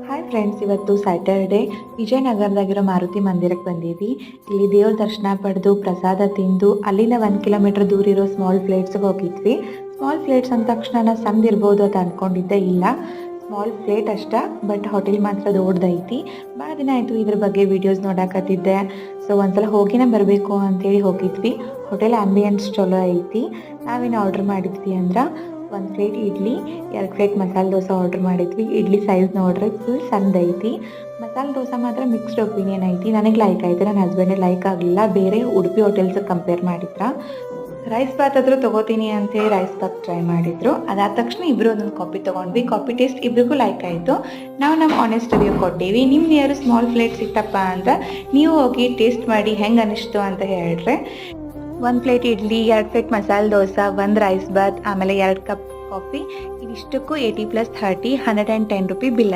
Hi friends, ಇವತ್ತು Saturday ವಿಜಯನಗರದಾಗಿರೋ Maruti ಮಂದಿರಕ್ಕೆ ಬಂದೀವಿ. ಇಲ್ಲಿ ದೇವ್ರ ದರ್ಶನ ಪಡೆದು ಪ್ರಸಾದ ತಿಂದು ಅಲ್ಲಿಂದ 1 ಕಿಲೋಮೀಟರ್ ದೂರ ಇರೋ ಸ್ಮಾಲ್ ಪ್ಲೇಟ್ಸ್ಗೆ ಹೋಗಿದ್ವಿ. ಸ್ಮಾಲ್ ಪ್ಲೇಟ್ಸ್ ಅಂದ ತಕ್ಷಣ ನಾನು ಸಣ್ಣದಿರ್ಬೋದು ಅಂತ ಅಂದ್ಕೊಂಡಿದ್ದೆ. ಇಲ್ಲ, ಸ್ಮಾಲ್ ಪ್ಲೇಟ್ ಅಷ್ಟ, ಬಟ್ ಹೋಟೆಲ್ ಮಾತ್ರ ದೊಡ್ಡದೈತಿ. ಭಾಳ ದಿನ ಆಯಿತು ಇದ್ರ ಬಗ್ಗೆ ವೀಡಿಯೋಸ್ ನೋಡಕತ್ತಿದ್ದೆ. ಸೊ ಒಂದ್ಸಲ ಹೋಗಿನೇ ಬರಬೇಕು ಅಂತೇಳಿ ಹೋಗಿದ್ವಿ. ಹೋಟೆಲ್ ಆಂಬಿಯನ್ಸ್ ಚಲೋ ಐತಿ. ನಾವೇನು ಆರ್ಡ್ರ್ ಮಾಡಿದ್ವಿ ಅಂದ್ರೆ 1 plate idli, 2 plate masala dosa order ಮಾಡಿದ್ವಿ. ಇಡ್ಲಿ ಸೈಜ್ ನೋಡ್ರಿ ಫುಲ್ ಸಣ್ಣದೈತಿ. ಮಸಾಲೆ ದೋಸೆ ಮಾತ್ರ ಮಿಕ್ಸ್ಡ್ ಒಪಿನಿಯನ್ ಐತಿ. ನನಗೆ ಲೈಕ್ ಆಯ್ತು, ನನ್ನ ಹಸ್ಬೆಂಡಿಗೆ ಲೈಕ್ ಆಗಲಿಲ್ಲ. ಬೇರೆ ಉಡುಪಿ ಹೋಟೆಲ್ಸ್ ಕಂಪೇರ್ ಮಾಡಿದ್ರ. ರೈಸ್ ಬಾತ್ ಆದರೂ ತೊಗೋತೀನಿ ಅಂತೇಳಿ ರೈಸ್ ಬಾತ್ ಟ್ರೈ ಮಾಡಿದ್ರು. ಅದಾದ ತಕ್ಷಣ ಇಬ್ಬರು ಒಂದೊಂದು ಕಾಫಿ ತೊಗೊಂಡ್ವಿ. ಕಾಫಿ ಟೇಸ್ಟ್ ಇಬ್ಬರಿಗೂ ಲೈಕ್ ಆಯಿತು. ನಾವು ನಮ್ಮ ಆನೆಸ್ಟ್ ರಿವ್ಯೂ ಕೊಟ್ಟೀವಿ. ನಿಮ್ದು ಯಾರು ಸ್ಮಾಲ್ ಪ್ಲೇಟ್ ಸಿಕ್ತಪ್ಪ ಅಂತ ನೀವು ಹೋಗಿ ಟೇಸ್ಟ್ ಮಾಡಿ ಹೆಂಗೆ ಅನಿಸ್ತು ಅಂತ ಹೇಳ್ರೆ. 1 plate idli, 2 plate masala dosa, 1 rice Baat, ಆಮೇಲೆ 2 ಕಪ್ ಕಾಫಿ. ಇದಿಷ್ಟಕ್ಕೂ 80 + 30 110 ರೂಪಾಯಿ ಬಿಲ್